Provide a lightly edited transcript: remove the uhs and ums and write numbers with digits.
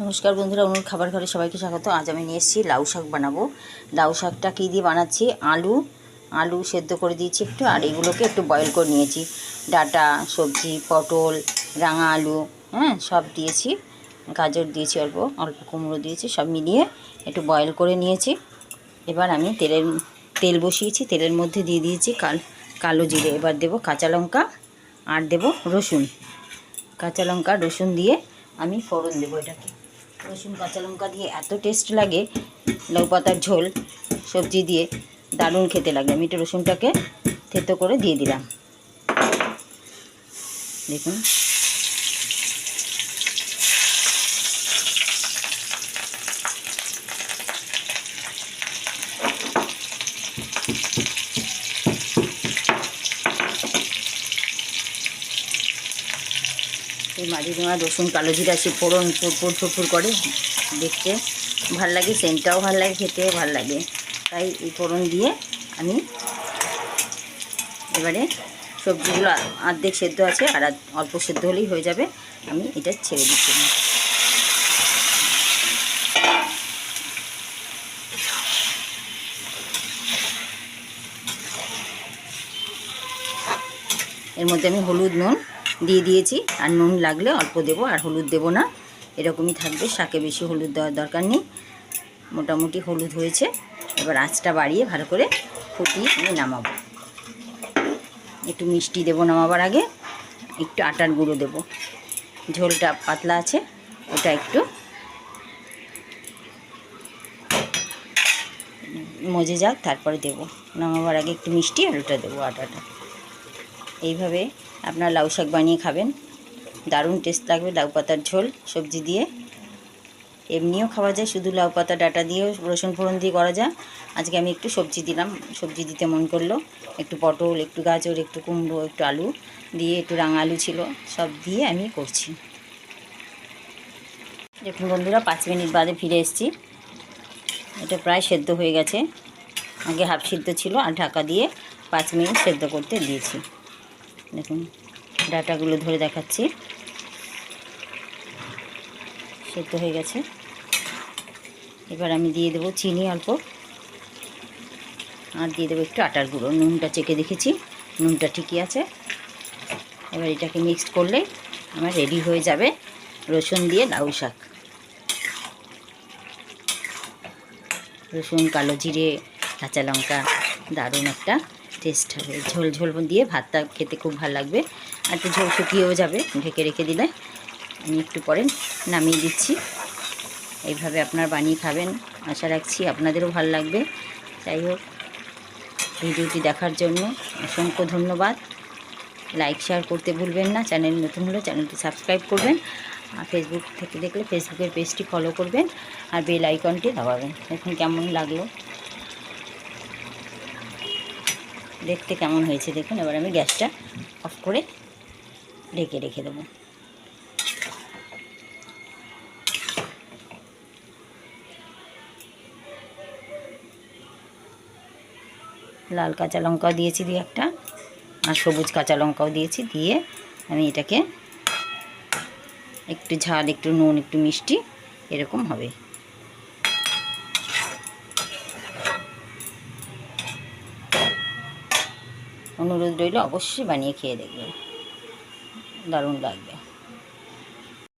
নমস্কার বন্ধুরা, অনুর খাবার ঘরে সবাইকে স্বাগত। আজ আমি নিয়ে এসেছি লাউ শাক বানাবো। লাউ শাকটা কী দিয়ে বানাচ্ছি, আলু সেদ্ধ করে দিয়েছি একটু, আর এগুলোকে একটু বয়েল করে নিয়েছি। ডাঁটা সবজি, পটল, রাঙা আলু, সব দিয়েছি, গাজর দিয়েছি, অল্প অল্প কুমড়ো দিয়েছি, সব মিলিয়ে একটু বয়েল করে নিয়েছি। এবার আমি তেল বসিয়েছি, তেলের মধ্যে দিয়ে দিয়েছি কালো জিরে। এবার দেবো কাঁচা লঙ্কা আর দেবো রসুন। কাঁচা লঙ্কা রসুন দিয়ে আমি ফোড়ন দেবো। এটাকে রসুন কাঁচা লঙ্কা দিয়ে এত টেস্ট লাগে, লাউ পাতার ঝোল সবজি দিয়ে দারুণ খেতে লাগে। আমি একটু রসুনটাকে থেতো করে দিয়ে দিলাম। দেখুন, এই মাঝে তোমার রসুন কালো জিরা সে ফোড়ন ফুরফুর করে, দেখতে ভাল লাগে, সেন্টটাও ভাল লাগে, খেতেও ভাল লাগে। তাই এই ফোড়ন দিয়ে আমি এবারে সবজিগুলো অর্ধেক সেদ্ধ আছে আর অল্প সেদ্ধ হলেই হয়ে যাবে, আমি এটা ছেড়ে দিচ্ছি। এর মধ্যে আমি হলুদ নুন দিয়ে দিয়েছি, আর নুন লাগলে অল্প দেবো, আর হলুদ দেবো না, এরকমই থাকবে। শাকে বেশি হলুদ দেওয়ার দরকার নেই, মোটামুটি হলুদ হয়েছে। এবার আঁচটা বাড়িয়ে ভালো করে ফুটিয়ে আমি নামাবো। একটু মিষ্টি দেবো নামাবার আগে, একটু আটার গুঁড়ো দেবো। ঝোলটা পাতলা আছে, ওটা একটু মজে যাক, তারপরে দেবো। নামাবার আগে একটু মিষ্টি আর ওটা দেবো, আটাটা। এইভাবে আপনার লাউ শাক বানিয়ে খাবেন, দারুণ টেস্ট লাগবে। লাউ পাতার ঝোল সবজি দিয়ে এমনিও খাওয়া যায়, শুধু লাউ পাতা ডাঁটা দিয়েও রসুন ফোড়ন দিয়ে করা যায়। আজকে আমি একটু সবজি দিলাম, সবজি দিতে মন করলো। একটু পটল, একটু গাজর, একটু কুমড়ো, একটু আলু দিয়ে, একটু রাঙা আলু ছিল, সব দিয়ে আমি করছি। দেখুন বন্ধুরা, 5 মিনিট বাদে ফিরে এসেছি। এটা প্রায় সেদ্ধ হয়ে গেছে। আগে হাফ সিদ্ধ ছিল, আর ঢাকা দিয়ে 5 মিনিট সেদ্ধ করতে দিয়েছি। দেখুন ডাঁটাগুলো ধরে দেখাচ্ছি, সেদ্ধ হয়ে গেছে। এবার আমি দিয়ে দেবো চিনি অল্প, আর দিয়ে দেবো একটু আটার গুঁড়ো। নুনটা চেখে দেখেছি, নুনটা ঠিকই আছে। এবার এটাকে মিক্সড করলে আমার রেডি হয়ে যাবে রসুন দিয়ে লাউ শাক। রসুন, কালো জিরে, কাঁচা লঙ্কা, দারুণ একটা টেস্ট হবে। ঝোল ঝোল দিয়ে ভাতটা খেতে খুব ভালো লাগবে, আর একটু ঝোল শুকিয়েও যাবে ঢেকে রেখে দিলে। আমি একটু পরে নামিয়ে দিচ্ছি। এইভাবে আপনার বানিয়ে খাবেন, আশা রাখছি আপনাদেরও ভালো লাগবে। যাই হোক, ভিডিওটি দেখার জন্য অসংখ্য ধন্যবাদ। লাইক শেয়ার করতে ভুলবেন না। চ্যানেল নতুন হলে চ্যানেলটি সাবস্ক্রাইব করবেন, আর ফেসবুক থেকে দেখলে ফেসবুকের পেজটি ফলো করবেন, আর বেল আইকনটি দাবাবেন। এখন কেমন লাগলো, দেখতে কেমন হয়েছে দেখুন। এবার আমি গ্যাসটা অফ করে ঢেকে রেখে দেবো। লাল কাঁচা লঙ্কাও দিয়েছি দিয়ে একটা, আর সবুজ কাঁচা লঙ্কাও দিয়েছি দিয়ে, আমি এটাকে একটু ঝাল, একটু নুন, একটু মিষ্টি এরকম হবে। অনুরোধ রইল, অবশ্যই বানিয়ে খেয়ে দেখবেন, দারুণ লাগবে।